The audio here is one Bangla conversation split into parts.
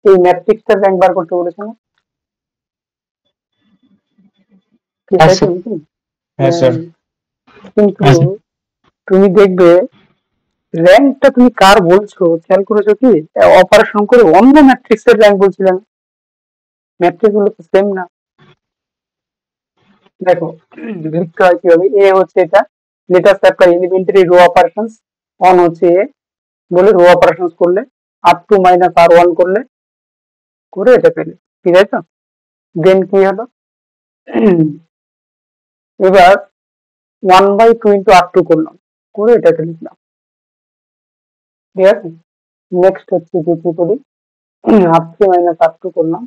এই ম্যাট্রিক্সটার র্যাঙ্ক বার করতে বলেছে না? ঠিক হ্যাঁ আছে স্যার। নাকি? হ্যাঁ স্যার। কিন্তু হ্যাঁ স্যার। তুমি দেখবে র্যাঙ্কটা তুমি কার বলছো খেয়াল করেছো কি? অপারেশন করে অন্য ম্যাট্রিক্স এর র্যাঙ্ক বলছিলেন। ম্যাট্রিক্স গুলো তো সেম না। দেখো লিখতে হয় কিভাবে, এ হচ্ছে এটা, later apply elementary row operations, on হচ্ছে এ বলে রো অপারেশনস করলে, R two minus R one করলে করে এটা পেলে, ঠিক আছে তো? দেন কি হলো, এবার 1/2 ইন্টু আর টু করলাম, করে এটাকে লিখলাম, ঠিক আছে? নেক্সট হচ্ছে যে কি করি, আর থ্রি মাইনাস আর টু করলাম,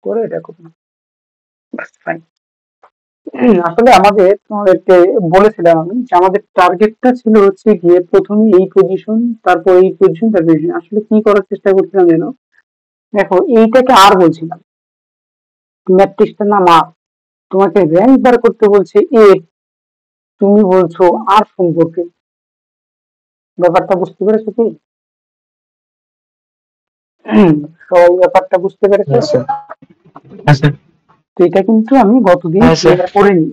করে এটা করলাম, ফাইন। আসলে আমাদের তোমাদেরকে বলেছিলাম আমি যে আমাদের টার্গেটটা ছিল হচ্ছে গিয়ে প্রথমে এই পজিশন, তারপর এই পজিশন, তারপর এই position। আসলে কি করার চেষ্টা করছিলাম যেন, দেখো এইটাকে আর বলছিলাম, ম্যাট্রিক্সটার নাম আর, তোমাকে র্যাঙ্ক বার করতে বলছে এ, তুমি বলছো আর সম্পর্কে, ব্যাপারটা বুঝতে পেরেছো কি? সবাই ব্যাপারটা বুঝতে পেরেছো? হ্যাঁ স্যার। হ্যাঁ স্যার। তো এটা কিন্তু আমি গতদিন হ্যাঁ স্যার। ক্লিয়ার করিনি,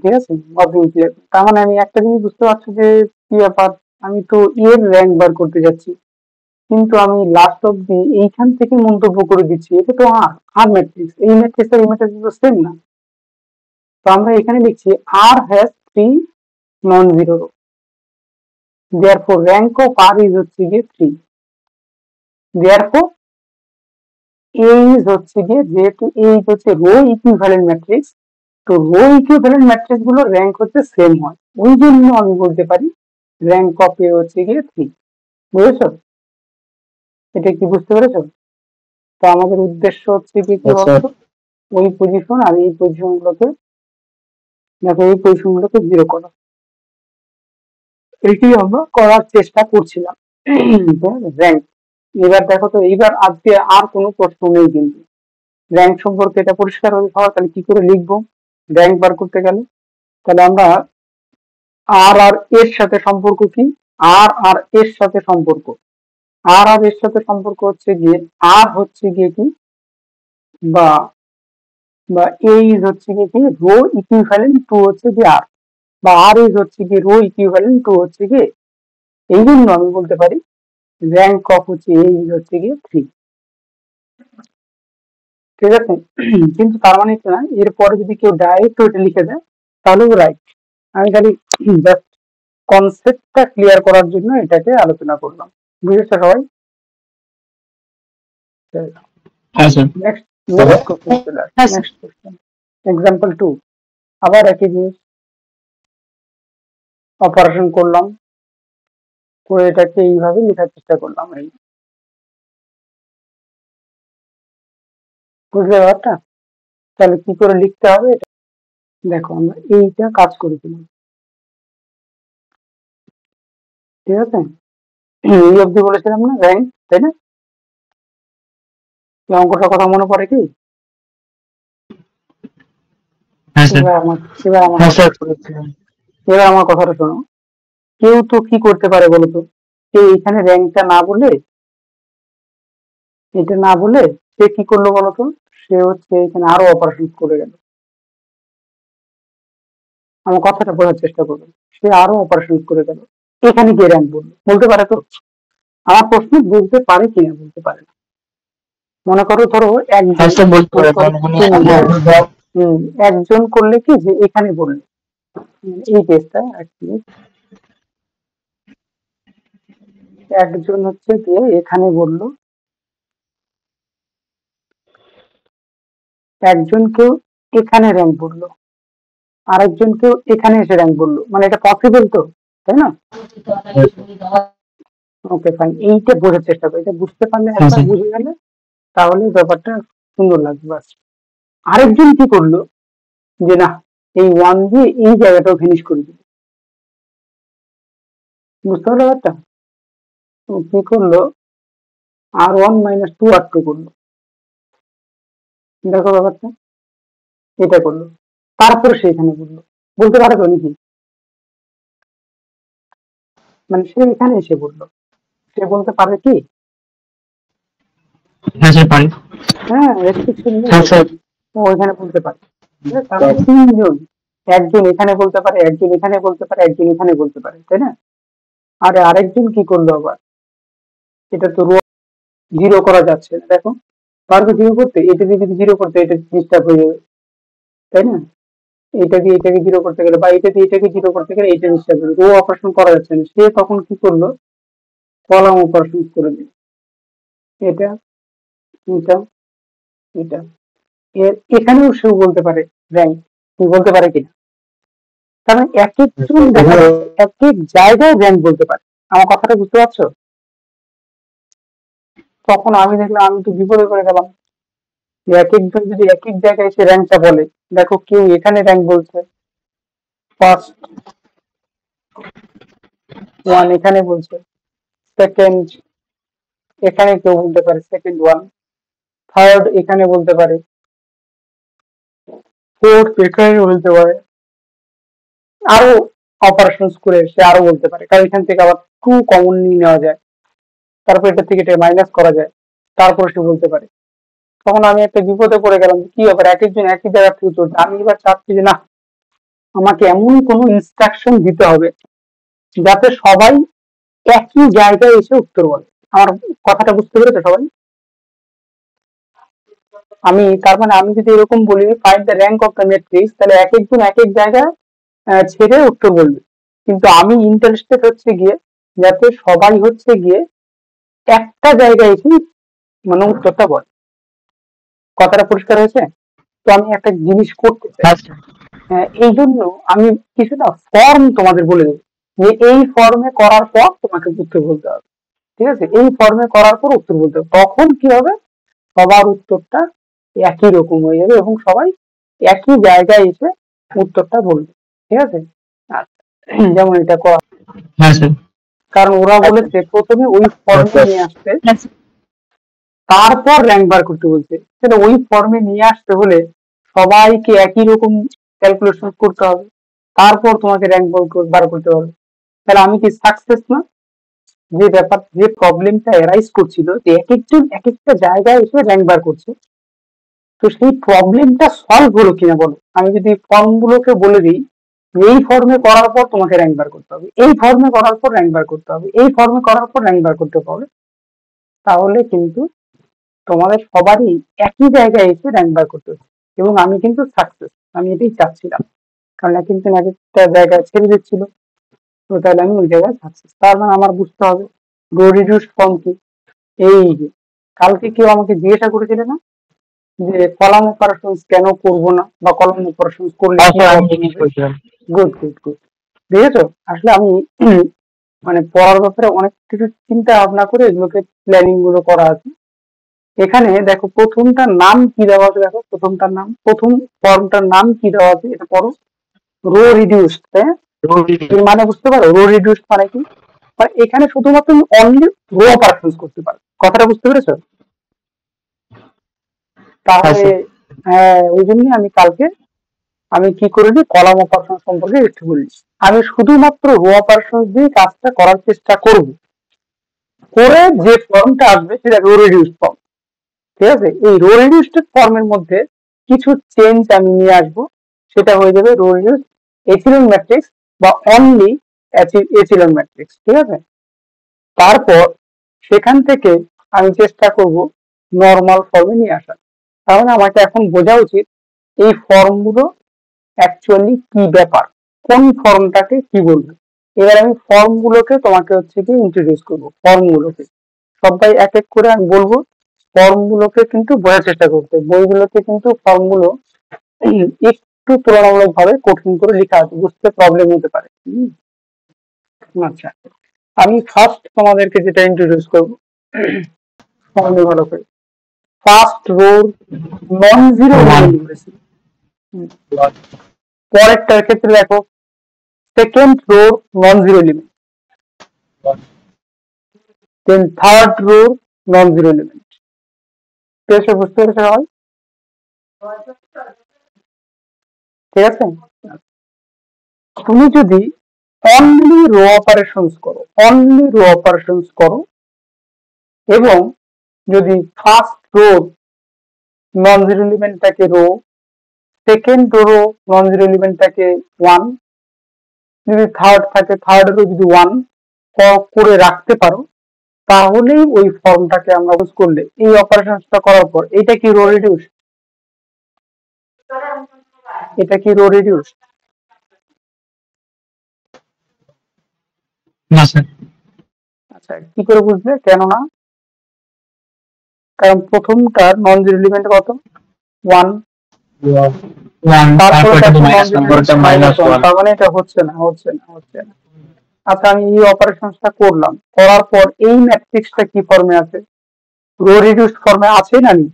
ঠিক আছে? গতদিন ক্লিয়ার, তার মানে আমি একটা জিনিস বুঝতে পারছি যে কি ব্যাপার, আমি তো এর র্যাঙ্ক বার করতে যাচ্ছি, কিন্তু আমি লাস্ট অব্দি এইখান থেকে মন্তব্য করে দিচ্ছি এটা তো আর, আর ম্যাট্রিক্স, এই ম্যাট্রিক্স আর এই ম্যাট্রিক্স তো সেম না। তো আমরা এখানে লিখছি R has three non zero row, therefore rank of R is হচ্ছে গিয়ে থ্রি, দেয়ারফর এ ইজ হচ্ছে গিয়ে, যেহেতু এ হচ্ছে রো ইকুইভ্যালেন্ট ম্যাট্রিক্স, তো রো ইকুইভ্যালেন্ট ম্যাট্রিক্স গুলো র্যাঙ্ক হচ্ছে সেম হয়, ওই জন্য আমি বলতে পারি র্যাঙ্ক অফ এ হচ্ছে গিয়ে থ্রি। বুঝেছো? এটা কি বুঝতে পেরেছো? তো আমাদের উদ্দেশ্য হচ্ছে কি কি হ্যাঁ স্যার। বলতো, ওই পজিশন আর এই পজিশন গুলোকে, দেখো এই পজিশন গুলোকে জিরো করো, এটি আমরা করার চেষ্টা করছিলাম। র্যাঙ্ক, এবার দেখো তো, এইবার আজকে আর কোনো প্রশ্ন নেই কিন্তু, র্যাঙ্ক সম্পর্কে এটা পরিষ্কার হয়ে যাওয়া, তাহলে কি করে লিখবো র্যাঙ্ক বার করতে গেলে? তাহলে আমরা আর আর এর সাথে সম্পর্ক কি, আর আর এর সাথে সম্পর্ক, আর আর এর সাথে সম্পর্ক হচ্ছে গিয়ে, আর হচ্ছে গিয়ে কি, বা বা এ ইজ হচ্ছে গিয়ে কি রো ইকুইভ্যালেন্ট টু হচ্ছে গিয়ে আর, বা আর ইজ হচ্ছে গিয়ে রো ইকুইভ্যালেন্ট টু হচ্ছে গিয়ে, এই জন্য আমি বলতে পারি র্যাঙ্ক অফ হচ্ছে এ ইজ হচ্ছে গিয়ে থ্রি, ঠিক আছে? কিন্তু তার মানে এটা না এরপরে যদি কেউ ডাইরেক্ট ওইটা লিখে দেয় তাহলেও রাইট, আমি খালি জাস্ট কনসেপ্টটা ক্লিয়ার করার জন্য এটাকে আলোচনা করলাম। বুঝেছো সবাই? হ্যাঁ স্যার। নেক্সট, নেক্সট কোশ্চেন চলে আসে, হ্যাঁ sir. Next question, example two, আবার একই জিনিস, অপারেশন করলাম, করে এটাকে এইভাবে লেখার চেষ্টা করলাম, এই বুঝলে ব্যাপারটা? তাহলে কি করে লিখতে হবে এটা, দেখো আমরা এইটা কাজ করেছিলাম, ঠিক আছে? এই অব্দি বলেছিলাম না র্যাঙ্ক, তাই না? এই অঙ্কটার কথা মনে পড়ে কি? হ্যাঁ স্যার। এবার আমার, এবার আমার হ্যাঁ স্যার কথাটা শোনো, করেছিলাম। এবার আমার কথাটা শোনো, কেউ তো কি করতে পারে বলতো, কেউ এখানে র্যাঙ্কটা না বলে, এটা না বলে সে কি করলো বলতো, সে হচ্ছে এখানে আরো অপারেশন করে গেল, আমার কথাটা বোঝার চেষ্টা করবে, সে আরো অপারেশন করে গেল, এখানে গিয়ে র্যাঙ্ক বললো, বলতে পারে তো? আমার প্রশ্ন বলতে পারে কিনা, বলতে পারে না। মনে করো ধরো হ্যাঁ একজন, স্যার বলতে মনে পারে, করো মানে তুমি, আমার হ্যাঁ, একজন করলে কি যে এখানে বললে, এই কেসটা অ্যাকচুয়ালি একজন হচ্ছে গিয়ে এখানে বললো, একজনকেও এখানে র্যাঙ্ক বললো, আরেকজনকেও এখানে এসে র্যাঙ্ক বললো, মানে এটা পসিবল তো, তাই না? ওকে ফাইন, এইটা বোঝার চেষ্টা করো, এটা বুঝতে পারলে, হ্যাঁ একবার স্যার। বুঝে গেলে তাহলে ব্যাপারটা সুন্দর লাগবে বাস। আরেকজন কি করলো, যে না, এই ওয়ান দিয়ে এই জায়গাটাও ফিনিশ করে দিল, বুঝতে পারলো ব্যাপারটা? তো কি করলো, আর ওয়ান মাইনাস টু আর টু করলো, দেখো ব্যাপারটা, এটা করলো, তারপর সে এখানে বললো, বলতে পারে তো নাকি? মানে সে এখানে এসে বললো, সে বলতে পারে কি হ্যাঁ স্যার পারি। হ্যাঁ, রেস্ট্রিকশন নেই, হ্যাঁ স্যার। ও এখানে বলতে পারে। ঠিক আছে, তার মানে তিনজন, একজন এখানে বলতে পারে, একজন এখানে বলতে পারে, একজন এখানে বলতে পারে, তাই না? আর আরেকজন কি করলো আবার, এটা তো রো জিরো করা যাচ্ছে না, দেখো পারবে জিরো করতে, এটা দিয়ে যদি জিরো করতে এটা ডিস্টার্ব হয়ে যাবে, তাই না? এটা দিয়ে এটাকে জিরো করতে গেলে বা এটা দিয়ে এটাকে জিরো করতে গেলে এটা ডিস্টার্ব হবে, রো অপারেশন করা যাচ্ছে না, সে তখন কি করলো, কলাম অপারেশন করে দিল, এটা এটা এটা এখানেও সেও বলতে পারে র্যাঙ্ক, কি বলতে পারে কিনা, কারণ এক একজন দেখা যাচ্ছে এক এক জায়গায় র্যাঙ্ক বলতে পারে। আমার কথাটা বুঝতে পারছো? তখন আমি দেখলাম আমি তো বিপদে পড়ে গেলাম, যে এক একজন যদি এক এক জায়গায় এসে র্যাঙ্কটা বলে, দেখো কেউ এখানে র্যাঙ্ক বলছে, ফার্স্ট ওয়ান এখানে বলছে, সেকেন্ড এখানে কেউ বলতে পারে সেকেন্ড ওয়ান, থার্ড এখানে বলতে পারে, ফোর্থ এখানে বলতে পারে, আরো অপারেশন করে সে আরো বলতে পারে, কারণ এখান থেকে আবার টু কমন নিয়ে নেওয়া যায়, তারপর এটা থেকে এটা মাইনাস করা যায়, তারপর সে বলতে পারে। তখন আমি একটা বিপদে পড়ে গেলাম, কি ব্যাপার এক একজন একই জায়গা থেকে চলছে, আমি এবার চাচ্ছি যে না, আমাকে এমন কোনো ইনস্ট্রাকশন দিতে হবে যাতে সবাই একই জায়গায় এসে উত্তর বলে। আমার কথাটা বুঝতে পেরেছো সবাই? আমি তার মানে আমি যদি এরকম বলি find the rank of the matrix, তাহলে এক একজন এক এক জায়গায় ছেড়ে উত্তর বলবে, কিন্তু আমি ইন্টারেস্টেড হচ্ছে গিয়ে যাতে সবাই হচ্ছে গিয়ে একটা জায়গায় এসে মানে উত্তরটা বলে। কথাটা পরিষ্কার হয়েছে? তো আমি একটা জিনিস করতে চাই, হ্যাঁ স্যার। এই জন্য আমি কিছুটা ফর্ম তোমাদের বলে দেবো, যে এই ফর্মে করার পর তোমাকে উত্তর বলতে হবে, ঠিক আছে? এই ফর্মে করার পর উত্তর বলতে হবে, তখন কি হবে, সবার উত্তরটা একই রকম হয়ে যাবে এবং সবাই একই জায়গায় এসে উত্তরটা বলবে, ঠিক আছে? আচ্ছা, যেমন এটা করা, হ্যাঁ স্যার। কারণ ওরা বলেছে প্রথমে ওই ফর্মে নিয়ে আসতে, হ্যাঁ স্যার। তারপর র্যাঙ্ক বার করতে বলছে। তাহলে ওই ফর্মে নিয়ে আসতে হলে সবাইকে একই রকম ক্যালকুলেশন করতে হবে, তারপর তোমাকে র্যাঙ্ক বার করতে হবে। তাহলে আমি কি সাকসেস না? যে ব্যাপার, যে প্রবলেমটা অ্যারাইজ করছিল যে এক একজন এক একটা জায়গায় এসে র্যাঙ্ক বার করছে, তো সেই প্রবলেমটা সলভ হলো কিনা বলো। আমি যদি ফর্ম গুলোকে বলে দিই, এই ফর্মে করার পর তোমাকে র্যাঙ্ক বার করতে হবে, এই ফর্মে করার পর র্যাঙ্ক বার করতে হবে, এই ফর্মে করার পর র্যাঙ্ক বার করতে হবে, তাহলে কিন্তু তোমাদের সবারই একই জায়গায় এসে র্যাঙ্ক বার করতে হচ্ছে, এবং আমি কিন্তু সাকসেস, আমি এটাই চাচ্ছিলাম, কারণ কিন্তু এক একটা জায়গায় ছেড়ে দিচ্ছিল, তো তাহলে আমি ওই জায়গায় সাকসেস। তার মানে আমার বুঝতে হবে রো রিডিউস ফর্ম কি। এই যে কালকে কেউ আমাকে জিজ্ঞাসা করেছিল না যে কলাম অপারেশন কেন করব না, বা কলাম অপারেশন করলে হ্যাঁ কি স্যার আমি প্রবলেম জিজ্ঞেস হবে। করেছিলাম। গুড গুড গুড, দেখেছো আসলে আমি মানে পড়ার ব্যাপারে অনেক কিছু চিন্তা ভাবনা করে এগুলোকে প্ল্যানিং গুলো করা আছে। এখানে দেখো প্রথমটার নাম কি দেওয়া আছে, দেখো প্রথমটার নাম, প্রথম ফর্মটার নাম কি দেওয়া আছে এটা পড়ো, রো রিডিউসড। হ্যাঁ, এর মানে বুঝতে পারো রো রিডিউসড মানে কি, মানে এখানে শুধুমাত্র তুমি অনলি রো অপারেশন করতে পারো, কথাটা বুঝতে পেরেছো? হ্যাঁ তাহলে স্যার। হ্যাঁ, ওই জন্যই আমি কালকে আমি কি করিনি, কলাম অপারেশন সম্পর্কে একটু বলি। আমি শুধুমাত্র রো অপারেশন দিয়ে কাজটা করার চেষ্টা করব, করে যে ফর্মটা আসবে সেটা রো রিডিউস ফর্ম, ঠিক আছে? এই রো রিডিউসড ফর্মের মধ্যে কিছু চেঞ্জ আমি নিয়ে আসবো, সেটা হয়ে যাবে রো রিডিউস এচিলন ম্যাট্রিক্স বা অনলি এচিলন ম্যাট্রিক্স, ঠিক আছে? তারপর সেখান থেকে আমি চেষ্টা করব নর্মাল ফর্মে নিয়ে আসার। তাহলে আমাকে এখন বোঝা উচিত এই ফর্মগুলো অ্যাকচুয়ালি কি ব্যাপার, কোন ফর্মটাকে কি বলবো। এবার আমি ফর্ম গুলোকে তোমাকে হচ্ছে কি ইন্ট্রোডিউস করবো, ফর্ম গুলোকে সবাই এক এক করে আমি বলবো, ফর্ম গুলোকে কিন্তু বোঝার চেষ্টা করতে, বইগুলোতে কিন্তু ফর্ম গুলো একটু তুলনামূলক ভাবে কঠিন করে লেখা আছে, বুঝতে প্রবলেম হতে পারে। আচ্ছা, আমি ফার্স্ট তোমাদেরকে যেটা ইন্ট্রোডিউস করবো, ফর্মে ভালো করে, first row non zero element বলেছি। পরেরটার ক্ষেত্রে দেখো second row non zero element, then third row non zero element. পেয়েছো? বুঝতে পেরেছো সবাই? ঠিক আছে, তুমি যদি অনলি রো অপারেশনস করো, অনলি রো অপারেশনস করো এবং যদি ফার্স্ট রো নন জিরো এলিমেন্টটাকে row, second row non zero এলিমেন্টটাকে 1, যদি থার্ড থাকে থার্ড রো যদি 1 করে রাখতে পারো, তাহলেই ওই ফর্মটাকে আমরা ইউজ করলে এই অপারেশনটা করার পর এটা কি রো রিডিউস? এটা কি রো রিডিউস? না স্যার। আচ্ছা, কি করে বুঝবে কেন না? কারণ প্রথমটার নন জিরো এলিমেন্ট কত? 1, তারপরে তার মানে এটা হচ্ছে না। আচ্ছা, আমি এই অপারেশনটা করলাম, করার পর এই ম্যাট্রিক্সটা কি ফর্মে আছে? রো রিডিউসড ফর্মে আছে না নেই?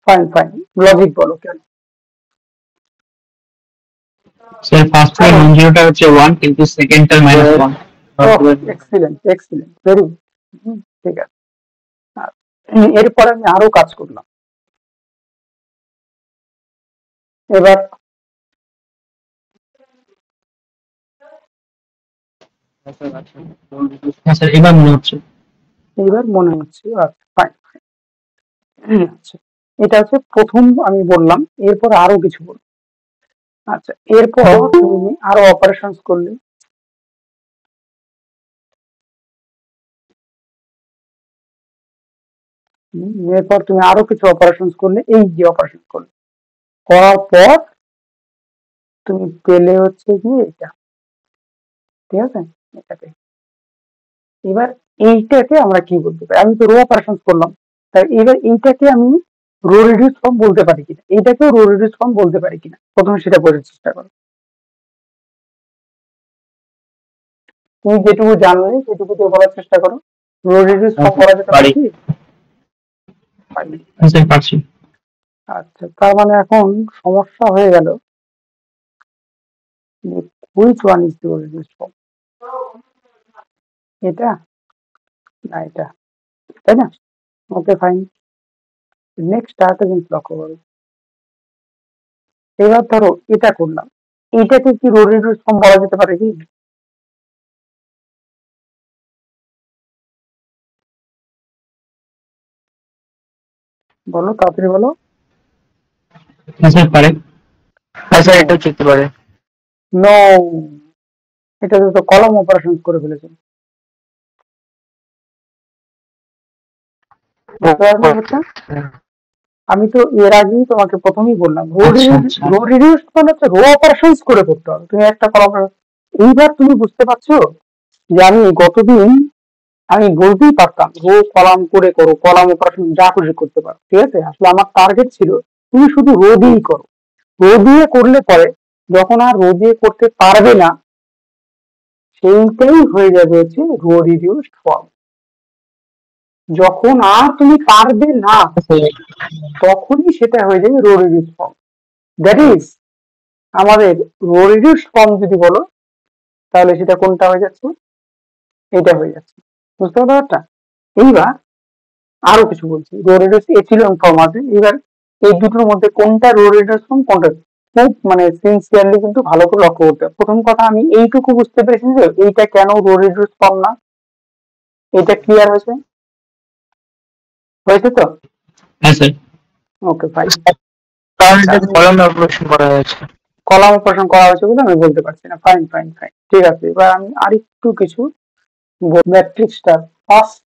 ফাইন, লজিক বলো কেন? স্যার ফার্স্ট এর নন জিরোটা হচ্ছে 1 কিন্তু সেকেন্ডটার -1। Excellent, very good. ঠিক আছে। এরপর আমি আরো কাজ করলাম। এবার স্যার এবার মনে হচ্ছে। আচ্ছা ফাইন। আচ্ছা, এটা হচ্ছে প্রথম আমি বললাম, এরপর আরো কিছু বলবো। আচ্ছা, এরপর তুমি আরো অপারেশন করলে, এরপর তুমি আরো কিছু অপারেশন করলে, এই যে অপারেশন করলে, করার পর তুমি পেলে হচ্ছে কি এটা, ঠিক আছে? এটাকে এবার এইটাকে আমরা কি বলতে পারি? আমি তো রো অপারেশন করলাম, তাই এবার এইটাকে আমি রো রিডিউস ফর্ম বলতে পারি কিনা, এইটাকেও রো রিডিউস ফর্ম বলতে পারি কিনা, প্রথমে সেটা বোঝার চেষ্টা করো। তুমি যেটুকু জানলে সেটুকু দিয়ে বলার চেষ্টা করো। রো রিডিউস ফর্ম করা যেতে পারে কি? পারছি। আচ্ছা, তার মানে এখন সমস্যা হয়ে গেল, which one is the row reduce form? এটা না এটা, তাই না? Okay fine. নেক্সট আরেকটা জিনিস লক্ষ্য করো। এবার ধরো এটা করলাম, এইটাকে কি রো রিডিউস ফর্ম বলা যেতে পারে কি? বলো, তাড়াতাড়ি বলো। স্যার পারে। স্যার এটা চেকতে পারে। নো, এটা তো কলাম অপারেশন করে ফেলেছে। আমি তো এর আগেই তোমাকে প্রথমেই বললাম, রো রিডিউস মানে হচ্ছে রো অপারেশন করে করতে হবে। তুমি একটা কলাম, এইবার তুমি বুঝতে পারছো যে আমি গতদিন আমি বলতেই পারতাম রো কলাম করে করো, কলাম অপারেশন যা খুশি করতে পারো, ঠিক আছে? আসলে আমার টার্গেট ছিল তুমি শুধু রো দিয়েই করো। রো দিয়ে করলে পরে যখন আর রো দিয়ে করতে পারবে না, সেইটাই হয়ে যাবে হচ্ছে রো রিডিউসড ফর্ম। যখন আর তুমি পারবে না, তখনই সেটা হয়ে যাবে row reduced form. That is আমাদের রো রিডিউসড ফর্ম যদি বলো, তাহলে সেটা কোনটা হয়ে যাচ্ছে? এটা হয়ে যাচ্ছে। বুঝতে পারো ব্যাপারটা? এইবার আরো কিছু বলছি, রো রিডিউস এচিলন ফর্ম আছে। এবার এই দুটোর মধ্যে কোনটা রো রিডিউস ফর্ম, কোনটা খুব মানে সিনসিয়ারলি কিন্তু ভালো করে লক্ষ্য করতে হবে। প্রথম কথা আমি এইটুকু বুঝতে পেরেছি যে এইটা কেন রো রিডিউস ফর্ম না। এটা ক্লিয়ার হয়েছে? হয়েছে তো? হ্যাঁ স্যার। Okay fine. কারণ এটা কলাম অপারেশন করা হয়েছে। কলাম অপারেশন করা হয়েছে বলে আমি বলতে পারছি না। ফাইন, ঠিক আছে। এবার আমি আরেকটু কিছু ম্যাট্রিক্সটা ফার্স্ট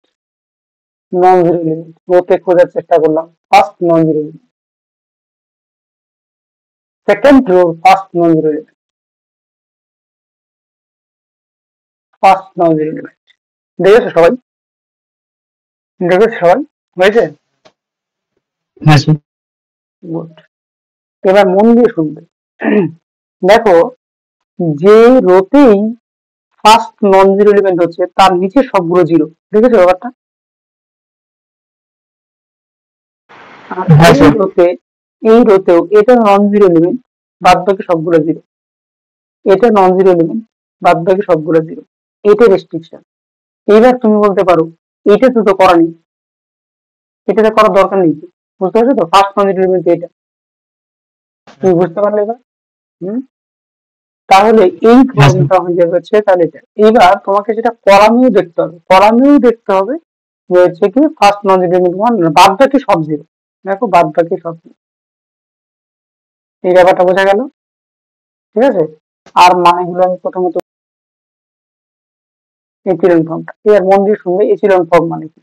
নন জিরো এলিমেন্ট রোতে খোঁজার চেষ্টা করলাম। ফার্স্ট নন zero element, second rho first নন জিরো এলিমেন্ট, ফার্স্ট নন জিরো এলিমেন্ট। দেখেছো সবাই? হয়েছে? হ্যাঁ স্যার। গুড। এবার মন দিয়ে শুনবে। দেখো, যে রোতেই ফার্স্ট নন জিরো এলিমেন্ট হচ্ছে তার নিচে সবগুলো জিরো। দেখেছো ব্যাপারটা? আর এই রোতেও এটা নন জিরো এলিমেন্ট, বাদ বাকি সবগুলো জিরো। এটা নন জিরো এলিমেন্ট, বাদ বাকি সবগুলো জিরো। এটা রেস্ট্রিকশন। এইবার তুমি বলতে পারো এটা তো করা নেই, এটাতে করার দরকার নেই। বুঝতে পারছো তো? ফার্স্ট নন জিরো এলিমেন্ট এটা তুমি বুঝতে পারলে এবার? তাহলে এই ফর্মটা হয়ে যাবে হচ্ছে তাহলে এটা। এবার তোমাকে যেটা কলামেও দেখতে হবে, কলামেও দেখতে হবে যে হচ্ছে কি ফার্স্ট নন জিরো এলিমেন্ট ওয়ান, বাদ বাকি সব জিরো। দেখো বাদ বাকি সব জিরো, এই ব্যাপারটা বোঝা গেল? ঠিক আছে। আর মানেগুলো আমি প্রথমত এচিলন ফর্মটা, এবার মন দিয়ে শুনবে এচিলন ফর্ম মানে কি।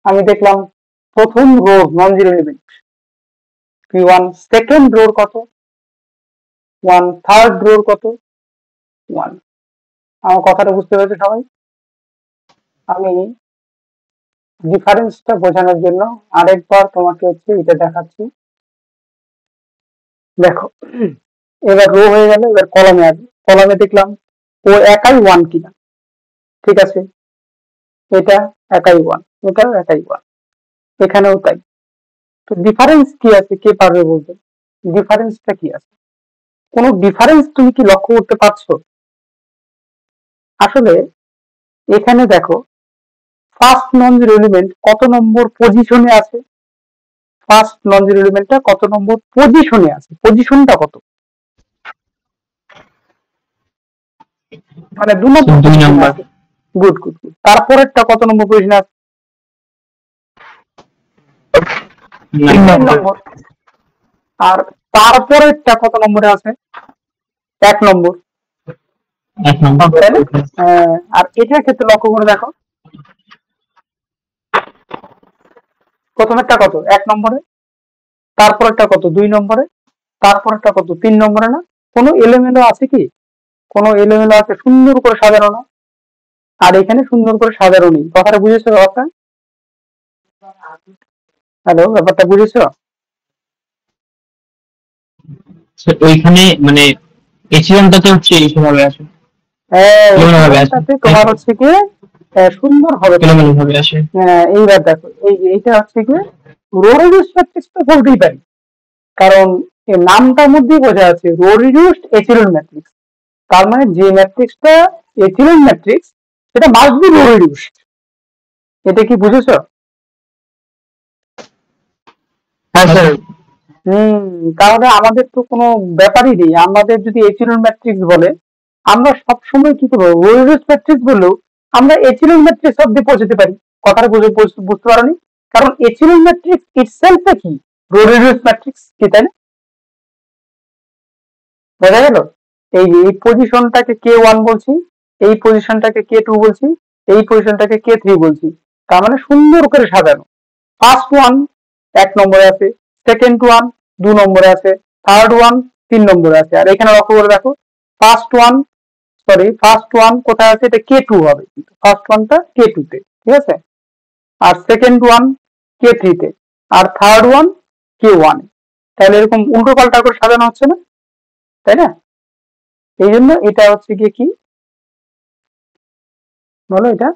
আমি দেখলাম প্রথম row non zero element one, second রোর কত ওয়ান, থার্ড রোর কত ওয়ান। আমার কথাটা বুঝতে পেরেছো সবাই? আমি ডিফারেন্সটা বোঝানোর জন্য আরেকবার তোমাকে হচ্ছে এটা দেখাচ্ছি। দেখো এবার রো হয়ে গেল, এবার কলামে আসবে। কলামে দেখলাম ও একাই ওয়ান কিনা, ঠিক আছে, এটা একাই ওয়ান, এটা একাই ওয়ান, এখানেও তাই। তো ডিফারেন্স কি আছে কে পারবে বলতে? ডিফারেন্সটা কি আছে? কোনো ডিফারেন্স তুমি কি লক্ষ্য করতে পারছো? আসলে এখানে দেখো ফার্স্ট নন জিরো এলিমেন্ট কত নম্বর পজিশনে আছে, ফার্স্ট নন জিরো এলিমেন্টটা কত নম্বর পজিশনে আছে, পজিশনটা কত, মানে 2 নম্বর 2 পজিশনে নাম্বার। আছে। Good good good. তারপরেরটা কত নম্বর পজিশনে আছে? 9 3 নাম্বার। নম্বর। আর তারপরেরটা কত নম্বরে আছে? 1 নম্বর। 1 নাম্বার। তাই না? আর এটার ক্ষেত্রে লক্ষ্য করে দেখো প্রথমেরটা কত 1 নম্বরে, তারপরেরটা কত 2 নম্বরে, তারপরেরটা কত 3 নম্বরে। না কোনো এলোমেলো আছে কি? কোনো এলোমেলো আছে? সুন্দর করে সাজানো না, আর এখানে সুন্দর করে সাজানো নেই। কথাটা বুঝেছো ব্যাপারটা? হ্যালো, ব্যাপারটা বুঝেছো? ওইখানে মানে এচিলনটাতে হচ্ছে এইভাবে আসে, হ্যাঁ, এলোমেলোভাবে আসে, এখানটাতে তোমার হচ্ছে কি সুন্দর হবে। এলোমেলোভাবে আসে। এইবার দেখো এইটা হচ্ছে কি রো রিডিউসড ম্যাট্রিক্স তো বলতেই পারি, কারণ এর নামটার মধ্যেই বোঝা আছে রো রিডিউসড এচিলন ম্যাট্রিক্স। তার মানে যে ম্যাট্রিক্সটা এচিলন ম্যাট্রিক্স সেটা মাস্ট বি রো রিডিউসড। এটা কি বুঝেছো? হ্যাঁ স্যার। তাহলে আমাদের তো কোনো ব্যাপারই নেই, আমাদের যদি এচিলন ম্যাট্রিক্স বলে আমরা সবসময় কি করবো, রো রিডিউসড ম্যাট্রিক্স বললেও আমরা এচিলন ম্যাট্রিক্স অব্দি পৌঁছতে পারি। কথাটা বুঝতে পারোনি? কারণ এচিলন ম্যাট্রিক্স ইটসেলফ কি রো রিডিউসড ম্যাট্রিক্স, কি তাই না? বোঝা গেল? এই পজিশনটাকে কে ওয়ান বলছি, এই পজিশনটাকে কে টু বলছি, এই পজিশনটাকে কে থ্রি বলছি। তার মানে সুন্দর করে সাজানো। ফার্স্ট ওয়ান 1 নম্বরে আছে, সেকেন্ড ওয়ান 2 নম্বরে আছে, থার্ড ওয়ান 3 নম্বরে আছে। আর এখানে লক্ষ্য করে দেখো ফার্স্ট ওয়ান কোথায় আছে? এটা কে টু হবে, ফার্স্ট ওয়ানটা কে টু তে, ঠিক আছে। আর সেকেন্ড ওয়ান কে থ্রি তে, আর থার্ড ওয়ান কে ওয়ান। তাহলে এরকম উল্টো পাল্টা করে সাজানো হচ্ছে না, তাই না? এই জন্য এটা হচ্ছে গিয়ে কি বলো, এটা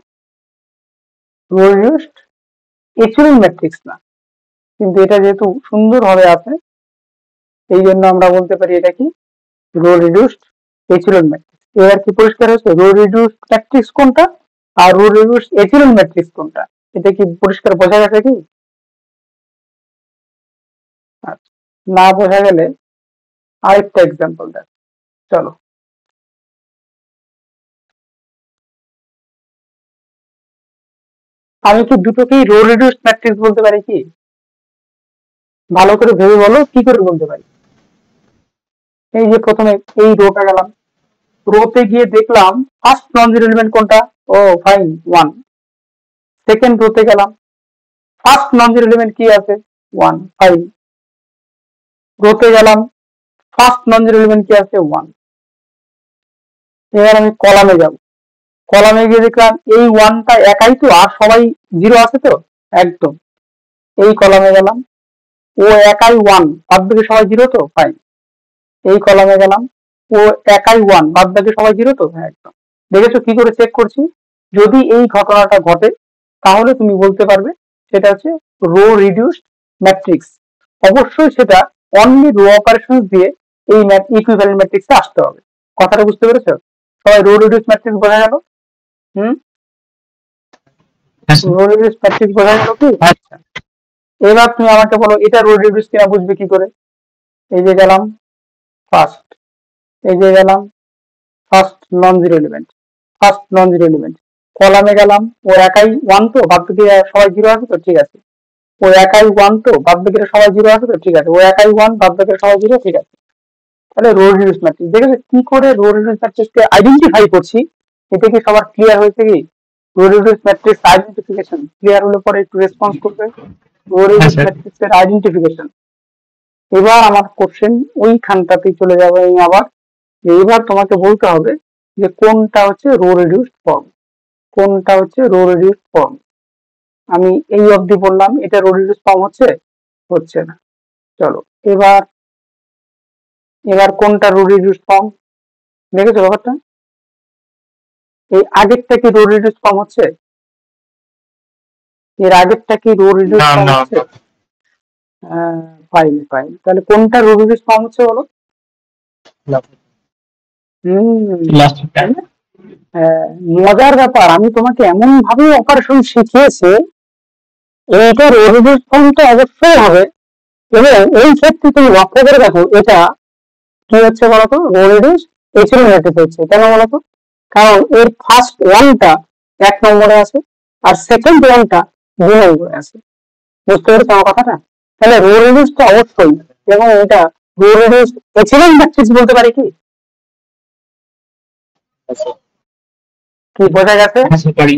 রো রিডিউসড এচিলন ম্যাট্রিক্স না, কিন্তু এটা যেহেতু সুন্দর ভাবে আছে এই জন্য আমরা বলতে পারি এটা কি রো রিডিউসড এচিলন ম্যাট্রিক্স। এবার কি পরিষ্কার হচ্ছে রো রিডিউসড ম্যাট্রিক্স কোনটা আর রো রিডিউসড এচিলন ম্যাট্রিক্স কোনটা? এটা কি পরিষ্কার বোঝা গেছে কি? আচ্ছা, না বোঝা গেলে আরেকটা এক্সাম্পল দেখ, চলো। আমি কি দুটোকেই রো রিডিউসড ম্যাট্রিক্স বলতে পারি কি? ভালো করে ভেবে বলো কি করে বলতে পারি। এই যে প্রথমে এই রোটা গেলাম, রোতে গিয়ে দেখলাম ফার্স্ট নন জিরো এলিমেন্ট কোনটা? ও ফাইন, ওয়ান। সেকেন্ড রোতে গেলাম, ফার্স্ট নন জিরো এলিমেন্ট কি আছে? One, fine. রোতে গেলাম, ফার্স্ট নন জিরো এলিমেন্ট কি আছে? ওয়ান। এবার আমি কলামে যাব, কলামে গিয়ে দেখলাম এই ওয়ানটা একাই তো, আর সবাই জিরো আছে তো, একদম। এই কলামে গেলাম, ও একাই ওয়ান, বাদ বাকি সবাই জিরো তো, ফাইন। এই কলামে গেলাম, ও একাই ওয়ান, বাদ বাকি সবাই জিরো তো, হ্যাঁ একদম। দেখেছো কি করে চেক করছি? যদি এই ঘটনাটা ঘটে তাহলে তুমি বলতে পারবে সেটা হচ্ছে রো রিডিউসড ম্যাট্রিক্স। অবশ্যই সেটা অনলি রো অপারেশন দিয়ে এই ইকুইভ্যালেন্ট ম্যাট্রিক্সে আসতে হবে। কথাটা বুঝতে পেরেছো সবাই? রো রিডিউসড ম্যাট্রিক্স বোঝা গেল? রো রিডিউসড ম্যাট্রিক্স বোঝা গেল কি? আচ্ছা, এবার তুমি আমাকে বলো এটা রো রিডিউস কিনা বুঝবে কি করে? এই যে গেলাম ফার্স্ট, এই যে গেলাম ফার্স্ট নন জিরো এলিমেন্ট, কলামে গেলাম, ও একাই ওয়ান তো, বাদ বাকি সবাই জিরো আছে তো, ঠিক আছে। ও একাই ওয়ান তো, বাদ বাকিরা সবাই জিরো আছে তো, ঠিক আছে। ও একাই ওয়ান, বাদ বাকিরা সবাই জিরো, ঠিক আছে। তাহলে রো রিডিউস ম্যাট্রিক্স দেখেছো কি করে রো রিডিউস ম্যাট্রিক্সকে আইডেন্টিফাই করছি, এটা কি সবার ক্লিয়ার হয়েছে কি? Row reduce matrix identification clear হলে পরে একটু রেসপন্স করবে। রো হ্যাঁ রিডিউস স্যার। ম্যাট্রিক্স এর আইডেন্টিফিকেশন। এবার আমার কোশ্চেন ওইখানটাতেই চলে যাবে আমি আবার, যে এবার তোমাকে বলতে হবে যে কোনটা হচ্ছে রো রিডিউসড ফর্ম, কোনটা হচ্ছে রো রিডিউসড ফর্ম। আমি এই অবধি বললাম এটা রো রিডিউসড ফর্ম হচ্ছে, হচ্ছে না। চলো এবার, এবার কোনটা রো রিডিউসড ফর্ম দেখেছো ব্যাপারটা? এই আগেরটা কি রো রিডিউসড ফর্ম হচ্ছে? এর আগেরটা কি রো রিডিউসড না ফর্ম না হচ্ছে? ফাইন ফাইন, তাহলে কোনটা রো রিডিউসড ফর্ম হচ্ছে বলো? লাস্ট তাই না? মজার ব্যাপার, আমি তোমাকে এমন ভাবে অপারেশন শিখিয়েছি, এইটা রো রিডিউসড ফর্মটা অবশ্যই হবে। এবং এই ক্ষেত্রে তুমি লক্ষ্য করে দেখো এটা কি হচ্ছে বলতো, রো রিডিউস এচেলন ম্যাট্রিক্স হচ্ছে। কেন বলতো? কারণ এর ফার্স্ট ওয়ানটা 1 নম্বরে আছে, আর সেকেন্ড ওয়ানটা 2 নম্বরে আছে। বুঝতে পেরেছো আমার কথাটা? তাহলে রো রিডিউস তো অবশ্যই, এবং এটা রো রিডিউস এচেলন ম্যাট্রিক্স বলতে পারি কি? কি বোঝা গেছে? পারি।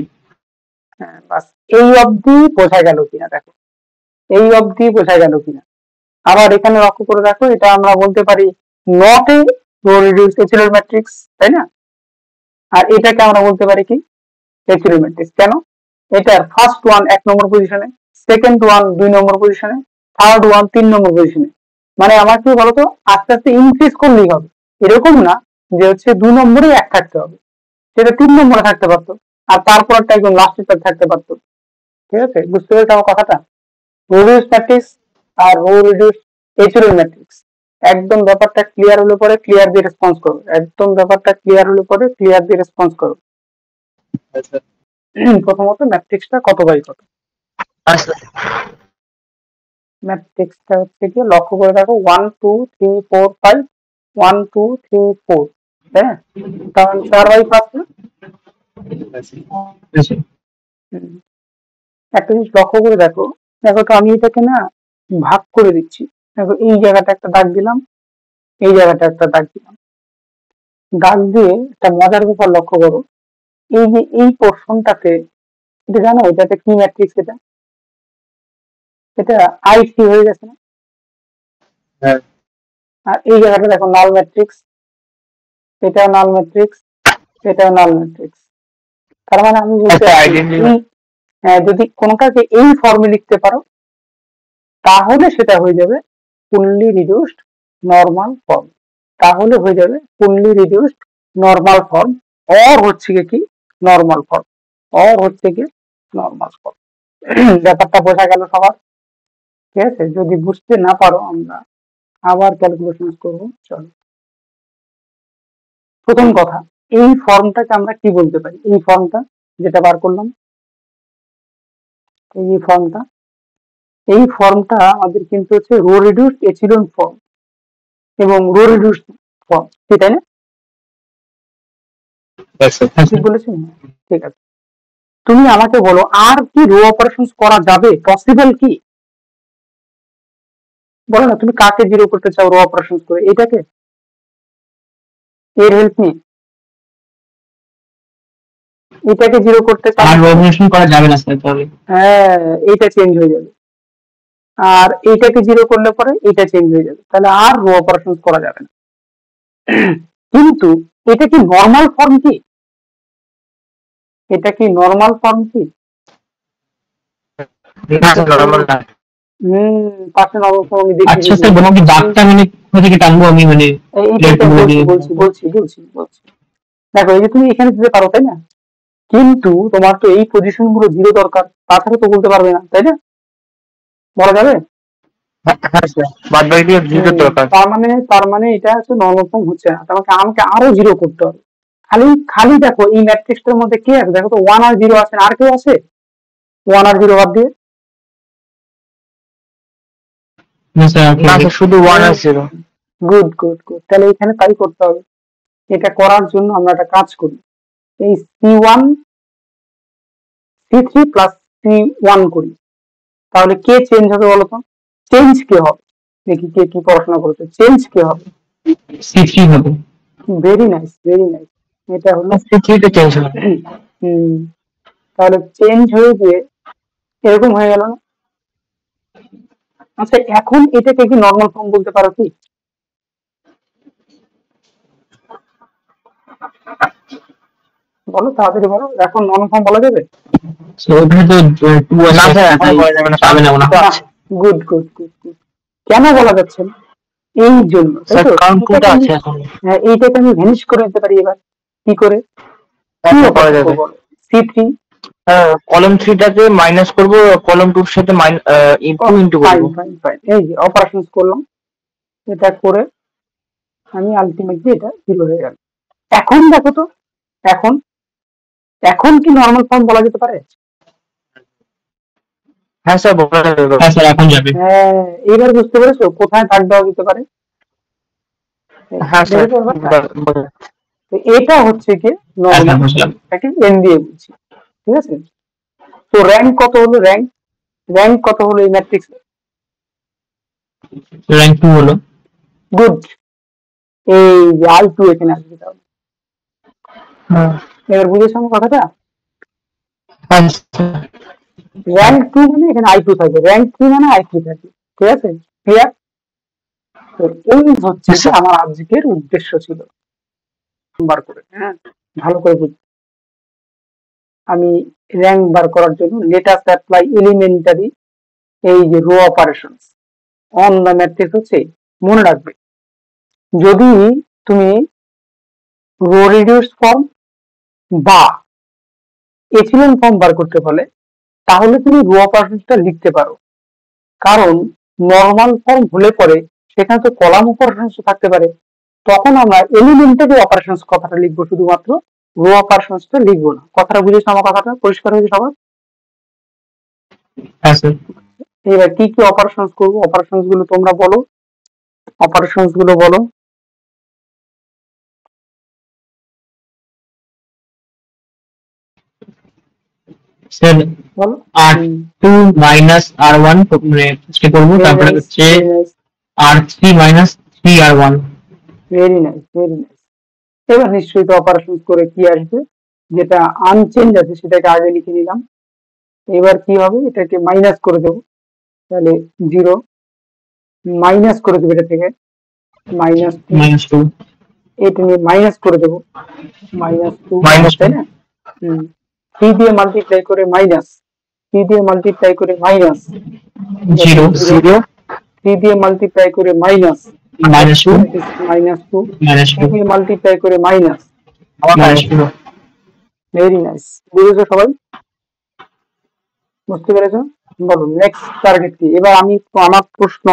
হ্যাঁ বাস, এই অবধি বোঝা গেল কিনা দেখো, এই অবধি বোঝা গেল কিনা। আবার এখানে লক্ষ্য করে দেখো, এটা আমরা বলতে পারি not a row reduce echelon matrix, তাই না? আর এটাকে আমরা বলতে পারি কি? Echelon matrix. কেন? এটার ফার্স্ট ওয়ান 1 নম্বর পজিশনে, সেকেন্ড ওয়ান 2 নম্বর পজিশনে, থার্ড ওয়ান 3 নম্বর পজিশনে। মানে আমার কি বলতো, আস্তে আস্তে ইনক্রিজ করলেই হবে, এরকম না যে হচ্ছে 2 নম্বরে 1 থাকতে হবে, সেটা 3 নম্বরে থাকতে পারতো, আর তারপরটা একদম লাস্টে থাকতে পারতো। ঠিক আছে, বুঝতে পেরেছো আমার কথাটা? রো রিডিউস ম্যাট্রিক্স আর রো রিডিউস এচেলন ম্যাট্রিক্স, একদম ব্যাপারটা ক্লিয়ার হলে পরে ক্লিয়ার দিয়ে রেসপন্স করো, একদম ব্যাপারটা ক্লিয়ার হলে পরে ক্লিয়ার দিয়ে রেসপন্স করো। প্রথমত ম্যাট্রিক্সটা কত বাই কত? ম্যাট্রিক্সটা হচ্ছে কি, লক্ষ্য করে দেখো 1 2 3 4 5, 1 2 3 4, হ্যাঁ, কারণ 4/5 না? একটা জিনিস লক্ষ্য করে দেখো, দেখো তো আমি এটাকে না ভাগ করে দিচ্ছি। দেখো এই জায়গাটা একটা দাগ দিলাম, এই জায়গাটা একটা দাগ দিলাম, দাগ দিয়ে একটা মজার ব্যাপার লক্ষ্য করো। এই যে এই পোর্শনটাতে, এটা জানো এটাতে কি ম্যাট্রিক্স? এটা এটা আইসি হয়ে গেছে না? আর এই জায়গাটা দেখো নাল ম্যাট্রিক্স, এটাও নাল ম্যাট্রিক্স, এটাও নাল ম্যাট্রিক্স। তার মানে আমি বলতে যদি কোনটাকে এই ফর্মে লিখতে পারো, তাহলে সেটা হয়ে যাবে ফুললি রিডিউসড নরমাল ফর্ম, তাহলে হয়ে যাবে fully reduced normal form, or হচ্ছে কি নরমাল ফর্ম, অর হচ্ছে কি নরমাল ফর্ম। ব্যাপারটা বোঝা গেল সবার? ঠিক আছে, যদি বুঝতে না পারো আমরা আবার ক্যালকুলেশন করবো। চলো, প্রথম কথা, এই ফর্মটাকে আমরা কি বলতে পারি? এই ফর্মটা যেটা বার করলাম, এই ফর্মটা, এই ফর্মটা আমাদের কিন্তু হচ্ছে রো রিডিউসড এচেলন ফর্ম এবং রো রিডিউসড ফর্ম, তাই না? ঠিক বলেছি? ঠিক আছে, তুমি আমাকে বলো আর কি রো অপারেশন করা যাবে, পসিবল কি? বলো না, তুমি কাকে জিরো করতে চাও রো অপারেশন করে? এটাকে, এর হেল্প নিয়ে এটাকে জিরো করতে চাও? আর রো অপারেশন করা যাবে না স্যার তাহলে? হ্যাঁ, এটা চেঞ্জ হয়ে যাবে, আর এইটাকে জিরো করলে পরে এটা চেঞ্জ হয়ে যাবে, তাহলে আর রো অপারেশন করা যাবে না। কিন্তু এটা কি নরমাল ফর্ম কি? এটা কি নরমাল ফর্ম কি? পাশে নরমাল ফর্ম আমি দেখি। আচ্ছা স্যার, বলুন কি দাগটা মানে কোথা থেকে টানবো আমি, মানে বলছি। দেখো এই যে তুমি এখানে দিতে পারো, তাই না? কিন্তু তোমার তো এই পজিশন গুলো জিরো দরকার, তাছাড়া তো বলতে পারবে না, তাই না? বলা যাবে? তার মানে এটা হচ্ছে নরমাল ফর্ম হচ্ছে না, আমাকে আরো জিরো করতে হবে। খালি খালি দেখো এই ম্যাট্রিক্সটার মধ্যে কে আছে? দেখো তো 1 আর 0 আছে, আর কেউ আছে 1 আর 0 বাদ দিয়ে? না স্যার, শুধু 1 আর 0। গুড, তাহলে এখানে তাই করতে হবে। এটা করার জন্য আমরা একটা কাজ করি, এই C1 C3 প্লাস C1 করি, তাহলে কে চেঞ্জ হবে বলতো? চেঞ্জ কে হবে? দেখি কে কি পড়াশোনা করেছে। চেঞ্জ কে হবে? C3 হবে। Very nice, very nice. এটা হলো C3 তে চেঞ্জ হবে। তাহলে চেঞ্জ হয়ে গিয়ে এরকম হয়ে গেল না? আচ্ছা, এখন এটাকে কি নর্মাল ফর্ম বলতে পারো কি? বলো তাড়াতাড়ি বলো, এখন নর্মাল ফর্ম বলা যাবে? সো ওখানে তো 2 আছে, না স্যার এখন বলা যাবে না, পাবে না মনে হয়। Good good good good. কেন বলা যাচ্ছে না? এই জন্য, তাই স্যার তো? কারণ কোনটা আছে এখন হ্যাঁ, এইটাকে আমি ভ্যানিশ করে দিতে পারি। এবার কি করে এখন করা যাবে? C3 কলম 3 টাকে মাইনাস করব, কলম 2 এর সাথে ইনটু করব। ফাইন ফাইন, এই যে অপারেশনস করলাম, এটা করে আমি আলটিমেটলি এটা 0 হয়ে গেল। এখন দেখো তো, এখন এখন কি নর্মাল ফর্ম বলা যেতে পারে? হ্যাঁ স্যার বলা যাবে। হ্যাঁ স্যার এখন যাবে। হ্যাঁ, এবার বুঝতে পেরেছো কোথায় দাগ দেওয়া যেতে পারে? হ্যাঁ স্যার দেখেছো ব্যাপারটা? তো এটা হচ্ছে কি হ্যাঁ স্যার নর্মাল, বুঝলাম। এটাকে n দিয়ে বলছি, ঠিক আছে? তো র্যাঙ্ক কত হলো? র্যাঙ্ক কত হলো এই ম্যাট্রিক্স? র্যাঙ্ক 2 হলো। গুড। এই যে I2 এখানে আসবে তাহলে। এবার বুঝেছো আমার কথাটা? হ্যাঁ র্যাঙ্ক 2 মানে এখানে I2 থাকবে, র্যাঙ্ক 3 মানে I3 থাকবে, ঠিক আছে? ক্লিয়ার? তো এই হচ্ছে যে আমার আজকের উদ্দেশ্য ছিল বার করে। হ্যাঁ, ভালো করে বুঝ। আমি র্যাঙ্ক বার করার জন্য লেটাস অ্যাপ্লাই এলিমেন্টারি এই যে row operations on the matrix হচ্ছে, মনে রাখবে যদি তুমি রো রিডিউস ফর্ম বা এচিলন ফর্ম বার করতে বলে, তাহলে তুমি রো অপারেশনসটা লিখতে পারো। কারণ নর্মাল ফর্ম হলে পরে সেখানে তো কলাম অপারেশনস থাকতে পারে, তখন আমরা এলিমেন্টারি অপারেশনস কথাটা লিখবো, শুধুমাত্র রো অপারেশনসটা লিখবো না। কথাটা বুঝেছো আমার? কথাটা পরিষ্কার হয়েছে সবার? হ্যাঁ স্যার। এবার কি কি অপারেশনস করবো? অপারেশনস গুলো তোমরা বলো, অপারেশনস গুলো বলো। স্যার বলো। R2 মাইনাস R1 মানে ফার্স্টে করব, তারপরে হচ্ছে R3 minus 3R1। Very nice, very nice. এবার নিশ্চয়ই তো অপারেশনস করে কি আসবে? যেটা আনচেঞ্জ আছে সেটাকে আগে লিখে নিলাম। এবার কি হবে? এটাকে মাইনাস করে দেবো, তাহলে 0 মাইনাস করে দেবো, এটা থেকে -2, এটা নিয়ে মাইনাস করে দেবো -2, তাই না? 3 দিয়ে মাল্টিপ্লাই করে মাইনাস, 3 দিয়ে মাল্টিপ্লাই করে মাইনাস 0 3 দিয়ে মাল্টিপ্লাই করে মাইনাস -2 -2, -2 3 দিয়ে মাল্টিপ্লাই করে মাইনাস -2। Very nice. বুঝেছো সবাই? বুঝতে পেরেছো? বলো নেক্সট টার্গেট কি? এবার আমি আমার প্রশ্ন,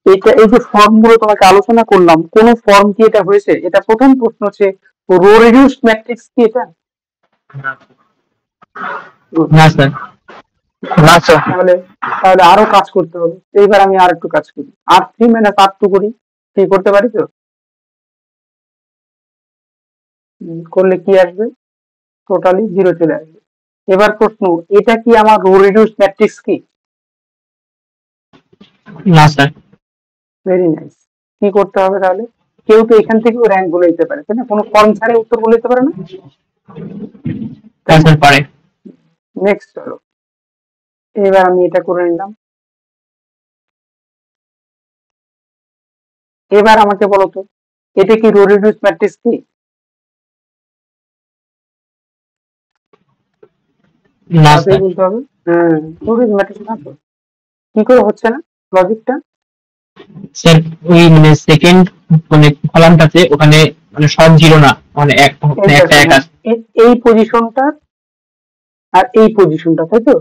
এটা এই যে ফর্ম গুলো তোমাকে আলোচনা করলাম, কোন ফর্ম কি এটা হয়েছে? এটা প্রথম প্রশ্ন হচ্ছে রো রিডিউসড ম্যাট্রিক্স কি এটা? না স্যার। না স্যার। তাহলে তাহলে আরো কাজ করতে হবে। এইবার আমি আর একটু কাজ করি, R3 মাইনাস R2 করি, কি করতে পারি তো? করলে কি আসবে? টোটালি 0 চলে আসবে। এবার প্রশ্ন, এটা কি আমার রো রিডিউসড ম্যাট্রিক্স কি? না স্যার। Very nice. কি করতে হবে তাহলে? কেউ তো এখান থেকেও র্যাঙ্ক বলে দিতে পারে, তাই না? কোনো ফর্ম ছাড়াই উত্তর বলে দিতে পারে না? হ্যাঁ স্যার পারে। নেক্সট চলো, এবার আমি এটা করে নিলাম। এবার আমাকে বলো তো, এটা কি রো রিডিউস ম্যাট্রিক্স কি? না তাতেই স্যার। বলতে হবে। রো রিডিউস ম্যাট্রিক্স না তো? কি করে হচ্ছে না লজিকটা? স্যার ওই মানে সেকেন্ড মানে কলামটাতে ওখানে মানে সব 0 না, মানে একটা এক আছে। এই পজিশনটা আর এই পজিশনটা, তাই তো?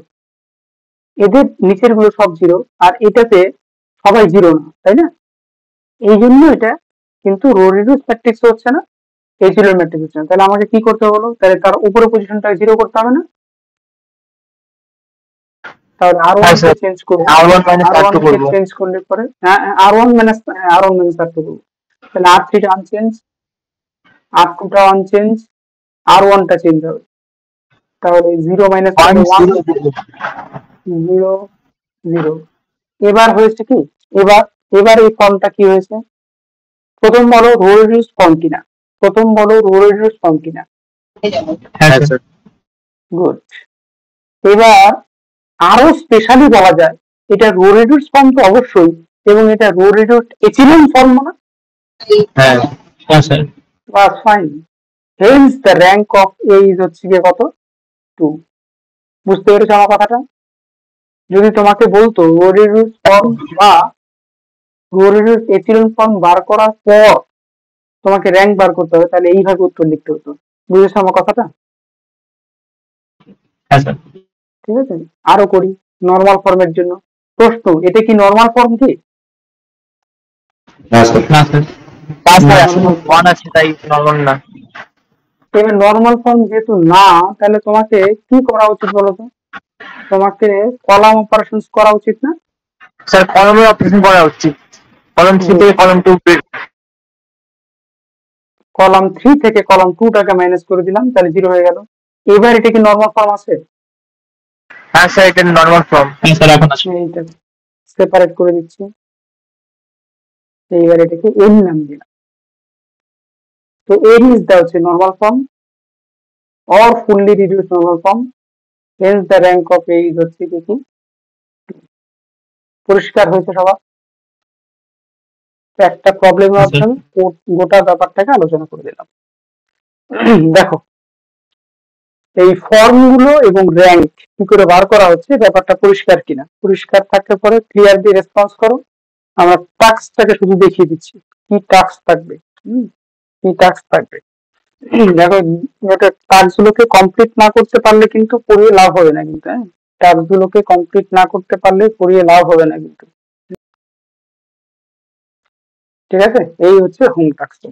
এদের নিচের গুলো সব 0, আর এটাতে সবাই 0 না, তাই না? এই জন্য এটা কিন্তু রো রিডিউস ম্যাট্রিক্স হচ্ছে না, এচিলন ম্যাট্রিক্স হচ্ছে না। তাহলে আমাকে কি করতে হলো? তাহলে তার উপরে পজিশনটা 0 করতে হবে না? তাহলে R1 কে চেঞ্জ করব, R1 মাইনাস R2 কে করব। চেঞ্জ করলে পরে R1 মাইনাস R2 করব, তাহলে R3 টা আনচেঞ্জ, আর টুটা ওয়ান চেঞ্জ, আর ওয়ানটা চেঞ্জ হবে, তাহলে 0 মাইনাস 1 0 0। এবার হয়েছে কি, এবার এবার এই ফর্মটা কি হয়েছে, প্রথম বলো রো রিডিউস ফর্ম কিনা, প্রথম বলো রো রিডিউস ফর্ম কিনা। হ্যাঁ স্যার। গুড। এবার আরো স্পেশালি বলা যায় এটা রো রিডিউস ফর্ম তো অবশ্যই, এবং এটা রো রিডিউস এচিলন ফর্ম না। হ্যাঁ হ্যাঁ sir. Bus fine. Hence the rank of A is হচ্ছে গিয়ে কত, 2। বুঝতে পেরেছো আমার কথাটা? যদি তোমাকে বলতো রো রিডিউস ফর্ম বা রো রিডিউস এচিলন ফর্ম বার করার পর তোমাকে র্যাঙ্ক বার করতে হবে, তাহলে এইভাবে উত্তর লিখতে হতো। বুঝেছো আমার কথাটা? হ্যাঁ স্যার। ঠিক আছে, আরো করি নর্মাল ফর্মের জন্য প্রশ্ন, এটা কি নর্মাল ফর্ম কি? না স্যার। না স্যার। ওয়ান আছে তাই নরমাল না। এবার নর্মাল ফর্ম যেহেতু না, তাহলে তোমাকে কি করা উচিত বলতো? তোমাকে কলাম অপারেশন করা উচিত না? স্যার কলমের অপারেশন করা উচিত, কলম 3 থেকে কলম 2 কলাম 3 থেকে কলাম 2টাকে মাইনাস করে দিলাম, তাহলে 0 হয়ে গেল। এবার এটা কি নর্মাল ফর্ম আছে? হ্যাঁ স্যার এটা নরমাল ফর্ম। হ্যাঁ স্যার এখন আছে। এইটা সেপারেট করে দিচ্ছি, এইবার এটাকে এন নাম দিলাম। তো এন ইজ দা হচ্ছে normal form or fully reduce normal form, hence the rank of A is হচ্ছে কি। পরিষ্কার হয়েছে সবার? একটা প্রবলেমের মাধ্যমে গোটা ব্যাপারটাকে আলোচনা করে দিলাম। দেখো এই ফর্ম গুলো এবং র্যাঙ্ক কি করে বার করা হচ্ছে, ব্যাপারটা পরিষ্কার কিনা। পরিষ্কার থাকলে পরে ক্লিয়ারলি রেসপন্স করো। আমরা টাস্কটাকে শুধু দেখিয়ে দিচ্ছি কি টাস্ক থাকবে। কি টাস্ক থাকবে দেখো, এটা কাজগুলোকে কমপ্লিট না করতে পারলে কিন্তু পড়িয়ে লাভ হবে না কিন্তু। হ্যাঁ, টাস্কগুলোকে কমপ্লিট না করতে পারলে পড়িয়ে লাভ হবে না কিন্তু। ঠিক আছে, এই হচ্ছে হোম টাস্ক।